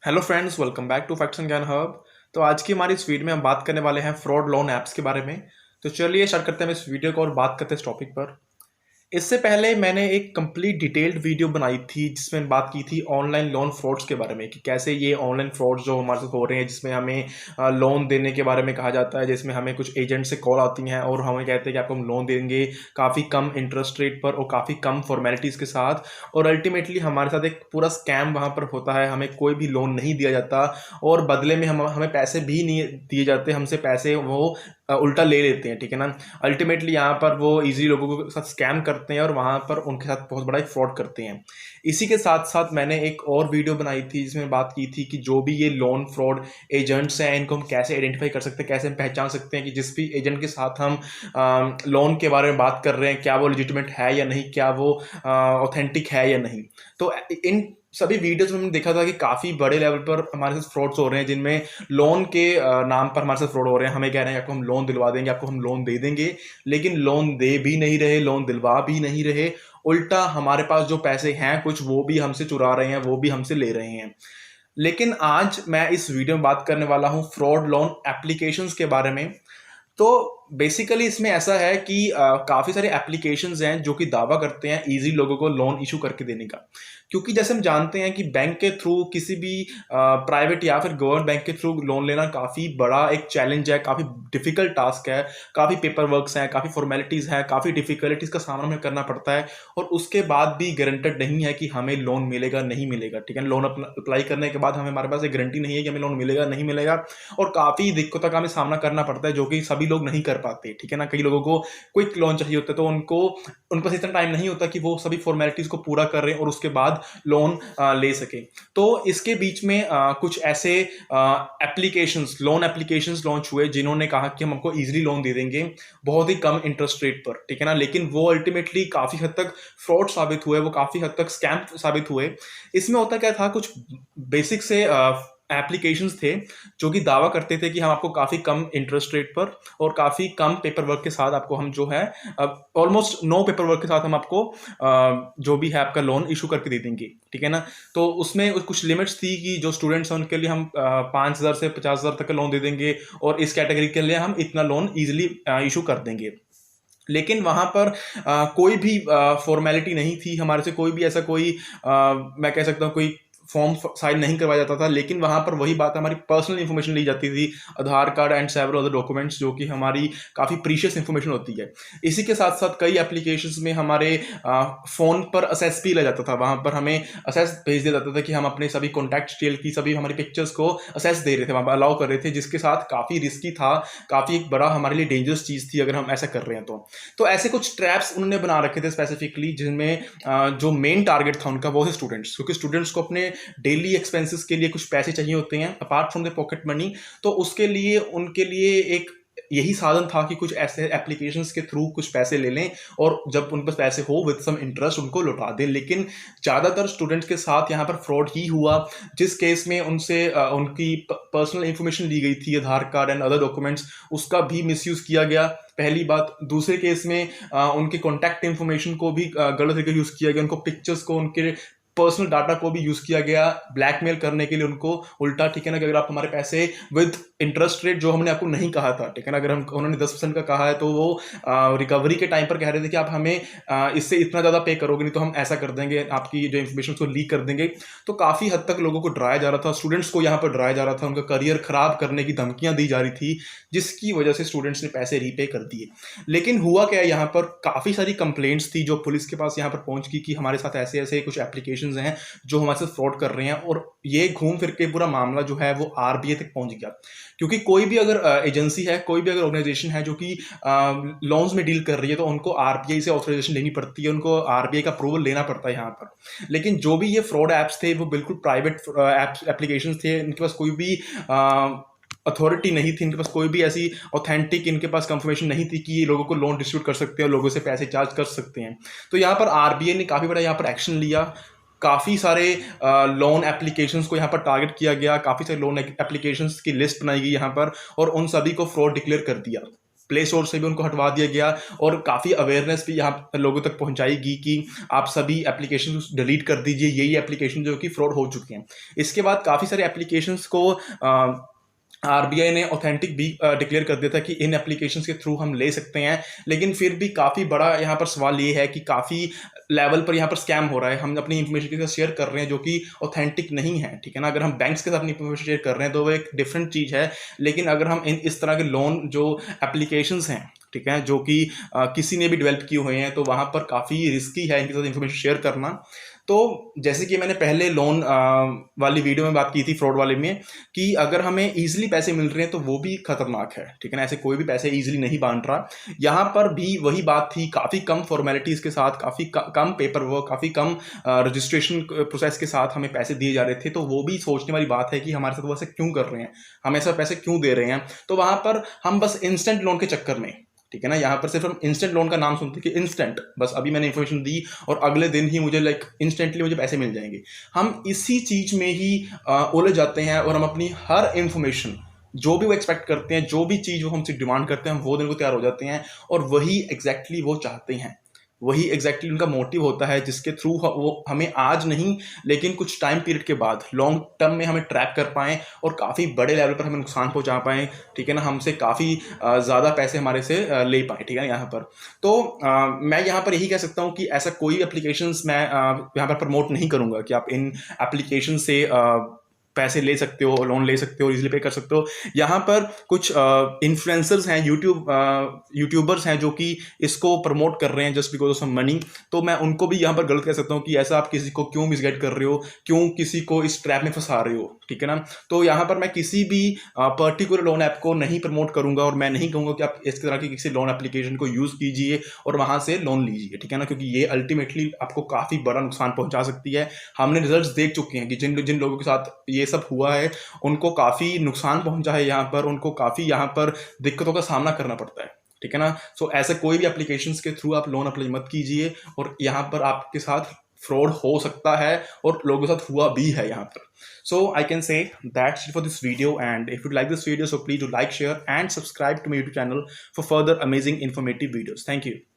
Hello friends, welcome back to facts and Gyan hub. तो आज की हमारी इस वीडियो में हम बात करने वाले हैं फ्रॉड लोन ऐप्स के बारे में। तो चलिए स्टार्ट करते हैं हम इस वीडियो को और बात करते हैं इस टॉपिक पर। इससे पहले मैंने एक कंप्लीट डिटेल्ड वीडियो बनाई थी जिसमें बात की थी ऑनलाइन लोन फ्रॉड्स के बारे में कि कैसे ये ऑनलाइन फ्रॉड्स जो हमारे साथ हो रहे हैं, जिसमें हमें लोन देने के बारे में कहा जाता है, जिसमें हमें कुछ एजेंट से कॉल आती हैं और हमें कहते हैं कि आपको हम लोन देंगे काफ़ी कम इंटरेस्ट रेट पर और काफ़ी कम फॉर्मेलिटीज़ के साथ। और अल्टीमेटली हमारे साथ एक पूरा स्कैम वहाँ पर होता है, हमें कोई भी लोन नहीं दिया जाता और बदले में हमें पैसे भी नहीं दिए जाते, हमसे पैसे वो उल्टा ले लेते हैं। ठीक है ना। अल्टीमेटली यहाँ पर वो इजी लोगों के साथ स्कैम करते हैं और वहाँ पर उनके साथ बहुत बड़ा एक फ्रॉड करते हैं। इसी के साथ साथ मैंने एक और वीडियो बनाई थी जिसमें बात की थी कि जो भी ये लोन फ्रॉड एजेंट्स हैं इनको हम कैसे आइडेंटिफाई कर सकते हैं, कैसे हम पहचान सकते हैं कि जिस भी एजेंट के साथ हम लोन के बारे में बात कर रहे हैं क्या वो लेजिटिमेट है या नहीं, क्या वो ऑथेंटिक है या नहीं। तो इन सभी वीडियोस में हमने देखा था कि काफ़ी बड़े लेवल पर हमारे साथ फ्रॉड्स हो रहे हैं, जिनमें लोन के नाम पर हमारे साथ फ्रॉड हो रहे हैं। हमें कह रहे हैं आपको हम लोन दिलवा देंगे, आपको हम लोन दे देंगे, लेकिन लोन दे भी नहीं रहे, लोन दिलवा भी नहीं रहे। उल्टा हमारे पास जो पैसे हैं कुछ वो भी हमसे चुरा रहे हैं, वो भी हमसे ले रहे हैं। लेकिन आज मैं इस वीडियो में बात करने वाला हूँ फ्रॉड लोन एप्लीकेशंस के बारे में। तो बेसिकली इसमें ऐसा है कि काफ़ी सारे एप्लीकेशंस हैं जो कि दावा करते हैं इजी लोगों को लोन इशू करके देने का। क्योंकि जैसे हम जानते हैं कि बैंक के थ्रू किसी भी प्राइवेट या फिर गवर्नमेंट बैंक के थ्रू लोन लेना काफ़ी बड़ा एक चैलेंज है, काफ़ी डिफिकल्ट टास्क है, काफ़ी पेपर वर्क्स हैं, काफ़ी फॉर्मेलिटीज़ हैं, काफ़ी डिफिकल्टीज़ का सामना हमें करना पड़ता है। और उसके बाद भी गारंटेड नहीं है कि हमें लोन मिलेगा नहीं मिलेगा। ठीक है, लोन अप्लाई करने के बाद हमारे पास एक गारंटी नहीं है कि हमें लोन मिलेगा नहीं मिलेगा। और काफ़ी दिक्कतों का हमें सामना करना पड़ता है जो कि सभी लोग नहीं कर पाते। ठीक है ना। कई लोगों को क्विक लोन चाहिए होता है तो उनके पास इतना टाइम नहीं होता कि वो सभी फॉर्मेलिटीज़ को पूरा कर रहे हैं और उसके बाद लोन ले सके। तो इसके बीच में कुछ ऐसे एप्लीकेशंस लोन एप्लीकेशंस लॉन्च हुए जिन्होंने कहा कि हम आपको इजीली लोन दे देंगे बहुत ही कम इंटरेस्ट रेट पर। ठीक है ना। लेकिन वो अल्टीमेटली काफ़ी हद तक फ्रॉड साबित हुए, वो काफ़ी हद तक स्कैम साबित हुए। इसमें होता क्या था, कुछ बेसिक से एप्लीकेशंस थे जो कि दावा करते थे कि हम आपको काफ़ी कम इंटरेस्ट रेट पर और काफ़ी कम पेपर वर्क के साथ आपको हम जो है ऑलमोस्ट नो पेपर वर्क के साथ हम आपको जो भी है आपका लोन इशू करके दे देंगे। ठीक है ना। तो उसमें कुछ लिमिट्स थी कि जो स्टूडेंट्स हैं उनके लिए हम 5,000 से 50,000 तक का लोन दे देंगे और इस कैटेगरी के लिए हम इतना लोन ईजिली इशू कर देंगे। लेकिन वहाँ पर कोई भी फॉर्मेलिटी नहीं थी, हमारे से कोई भी ऐसा कोई मैं कह सकता हूँ कोई फॉर्म साइन नहीं करवाया जाता था। लेकिन वहाँ पर वही बात हमारी पर्सनल इन्फॉर्मेशन ली जाती थी, Aadhaar card and several other documents जो कि हमारी काफ़ी प्रीशियस इन्फॉर्मेशन होती है। इसी के साथ साथ कई एप्लीकेशंस में हमारे फ़ोन पर असेस भी लिया जाता था, वहाँ पर हमें असेस भेज दिया जाता था कि हम अपने सभी कॉन्टैक्ट डिटेल की सभी हमारी पिक्चर्स को असेस दे रहे थे, वहाँ पर अलाउ कर रहे थे, जिसके साथ काफ़ी रिस्की था, काफ़ी एक बड़ा हमारे लिए डेंजरस चीज़ थी अगर हम ऐसा कर रहे हैं तो ऐसे कुछ ट्रैप्स उन्होंने बना रखे थे स्पेसिफिकली, जिनमें जो मेन टारगेट था उनका वो है स्टूडेंट्स, क्योंकि स्टूडेंट्स को अपने डेली एक्सपेंसेस के लिए कुछ पैसे चाहिए होते हैं apart from the pocket money. तो उसके लिए उनके लिए एक यही साधन था कि कुछ ऐसे एप्लीकेशंस के थ्रू कुछ पैसे ले लें और जब उन पर पैसे हो विद सम इंटरेस्ट उनको लौटा दें। लेकिन ज़्यादातर स्टूडेंट्स के साथ यहाँ पर फ्रॉड ही हुआ, जिस केस में उनसे उनकी पर्सनल इंफॉर्मेशन ली गई थी, Aadhaar card and other documents, उसका भी मिसयूज़ किया गया। पहली बात। दूसरे केस में उनके कॉन्टैक्ट इंफॉर्मेशन को भी गलत तरीके यूज़ किया गया, उनको पिक्चर्स को उनके पर्सनल डाटा को भी यूज़ किया गया ब्लैकमेल करने के लिए उनको उल्टा। ठीक है ना। कि अगर आप हमारे पैसे विद इंटरेस्ट रेट जो हमने आपको नहीं कहा था, ठीक है ना, अगर हम उन्होंने 10% का कहा है तो वो रिकवरी के टाइम पर कह रहे थे कि आप हमें इससे इतना ज़्यादा पे करोगे नहीं तो हम ऐसा कर देंगे, आपकी जो इन्फॉर्मेशन उसको लीक कर देंगे। तो काफ़ी हद तक लोगों को डराया जा रहा था, स्टूडेंट्स को यहाँ पर डराया जा रहा था, उनका करियर खराब करने की धमकियाँ दी जा रही थी, जिसकी वजह से स्टूडेंट्स ने पैसे रीपे कर दिए। लेकिन हुआ क्या है, यहाँ पर काफ़ी सारी कंप्लेंट्स थी जो पुलिस के पास यहाँ पर पहुँच गई कि हमारे साथ ऐसे ऐसे कुछ एप्लीकेशंस हैं जो हमारे साथ फ्रॉड कर रहे हैं। और ये घूम फिर के पूरा मामला जो है वो आरबीआई तक पहुंच गया, क्योंकि कोई भी अगर एजेंसी है, कोई भी अगर ऑर्गेनाइजेशन है जो कि लोन्स में डील कर रही है तो उनको आरबीआई से ऑथराइजेशन लेनी पड़ती है, उनको आरबीआई का अप्रूवल लेना पड़ता है यहाँ पर। लेकिन जो भी ये फ्रॉड ऐप्स थे वो बिल्कुल प्राइवेट एप्लीकेशन थे, इनके पास कोई भी अथॉरिटी नहीं थी, इनके पास कोई भी ऐसी ऑथेंटिक इनके पास कंफर्मेशन नहीं थी कि ये लोगों को लोन डिस्ट्रीब्यूट कर सकते हैं और लोगों से पैसे चार्ज कर सकते हैं। तो यहाँ पर आरबीआई ने काफ़ी बड़ा यहाँ पर एक्शन लिया, काफ़ी सारे लोन एप्लीकेशंस को यहाँ पर टारगेट किया गया, काफ़ी सारे लोन एप्लीकेशंस की लिस्ट बनाई गई यहाँ पर और उन सभी को फ्रॉड डिक्लेयर कर दिया। प्ले स्टोर से भी उनको हटवा दिया गया और काफ़ी अवेयरनेस भी यहाँ लोगों तक पहुँचाएगी कि आप सभी एप्लीकेशन डिलीट कर दीजिए, यही एप्लीकेशन जो कि फ्रॉड हो चुके हैं। इसके बाद काफ़ी सारे एप्लीकेशंस को आरबीआई ने ऑथेंटिक भी डिक्लेयर कर दिया था कि इन एप्लीकेशंस के थ्रू हम ले सकते हैं, लेकिन फिर भी काफ़ी बड़ा यहाँ पर सवाल ये है कि काफ़ी लेवल पर यहाँ पर स्कैम हो रहा है। हम अपनी इंफॉर्मेशन के साथ शेयर कर रहे हैं जो कि ऑथेंटिक नहीं है, ठीक है ना। अगर हम बैंक्स के साथ अपनी इंफॉर्मेशन शेयर कर रहे हैं तो वो एक डिफरेंट चीज़ है, लेकिन अगर हम इस तरह के लोन जो एप्लीकेशंस हैं, ठीक है, जो कि किसी ने भी डेवलप किए हुए हैं, तो वहाँ पर काफ़ी रिस्की है इनके साथ इंफॉर्मेशन शेयर करना। तो जैसे कि मैंने पहले लोन वाली वीडियो में बात की थी, फ्रॉड वाले में, कि अगर हमें ईजिली पैसे मिल रहे हैं तो वो भी खतरनाक है, ठीक है ना। ऐसे कोई भी पैसे ईजिली नहीं बांट रहा। यहाँ पर भी वही बात थी, काफ़ी कम फॉर्मेलिटीज़ के साथ, काफ़ी कम पेपर वर्क, काफ़ी कम रजिस्ट्रेशन प्रोसेस के साथ हमें पैसे दिए जा रहे थे। तो वो भी सोचने वाली बात है कि हमारे साथ वो ऐसे क्यों कर रहे हैं, हमें ऐसा पैसे क्यों दे रहे हैं। तो वहाँ पर हम बस इंस्टेंट लोन के चक्कर में, ठीक है ना, यहाँ पर सिर्फ हम इंस्टेंट लोन का नाम सुनते कि इंस्टेंट, बस अभी मैंने इन्फॉर्मेशन दी और अगले दिन ही मुझे इंस्टेंटली मुझे पैसे मिल जाएंगे। हम इसी चीज में ही उलझ जाते हैं और हम अपनी हर इंफॉर्मेशन, जो भी वो एक्सपेक्ट करते हैं, जो भी चीज वो हमसे डिमांड करते हैं, हम वो देने को तैयार हो जाते हैं। और वही एग्जैक्टली वो चाहते हैं, वही एग्जैक्टली उनका मोटिव होता है, जिसके थ्रू वो हमें आज नहीं लेकिन कुछ टाइम पीरियड के बाद लॉन्ग टर्म में हमें ट्रैप कर पाएँ और काफ़ी बड़े लेवल पर हमें नुकसान पहुंचा पाएँ, ठीक है ना। हमसे काफ़ी ज़्यादा पैसे हमारे से ले पाएँ, ठीक है ना, यहाँ पर। तो मैं यहाँ पर यही कह सकता हूँ कि ऐसा कोई एप्लीकेशंस मैं यहाँ पर प्रमोट नहीं करूँगा कि आप इन एप्लीकेशन से पैसे ले सकते हो, लोन ले सकते हो, इजीली पे कर सकते हो। यहाँ पर कुछ इन्फ्लुएंसर्स हैं, यूट्यूबर्स हैं जो कि इसको प्रमोट कर रहे हैं जस्ट बिकॉज ऑफ मनी। तो मैं उनको भी यहाँ पर गलत कह सकता हूँ कि ऐसा आप किसी को क्यों मिसगाइड कर रहे हो, क्यों किसी को इस ट्रैप में फंसा रहे हो, ठीक है ना। तो यहाँ पर मैं किसी भी पर्टिकुलर लोन ऐप को नहीं प्रमोट करूंगा और मैं नहीं कहूँगा कि आप इस तरह की किसी लोन एप्लीकेशन को यूज़ कीजिए और वहाँ से लोन लीजिए, ठीक है ना, क्योंकि ये अल्टीमेटली आपको काफ़ी बड़ा नुकसान पहुँचा सकती है। हमने रिजल्ट देख चुके हैं कि जिन जिन लोगों के साथ ये सब हुआ है उनको काफ़ी नुकसान पहुंचा है, यहाँ पर उनको काफ़ी यहाँ पर दिक्कतों का सामना करना पड़ता है, ठीक है ना। सो ऐसे कोई भी एप्लीकेशंस के थ्रू आप लोन अप्लाई मत कीजिए और यहाँ पर आपके साथ फ्रॉड हो सकता है और लोगों के साथ हुआ भी है यहाँ पर। So I can say that's it for this video, and if you like this video, so please do like, share and subscribe to my YouTube channel for further amazing informative videos. Thank you.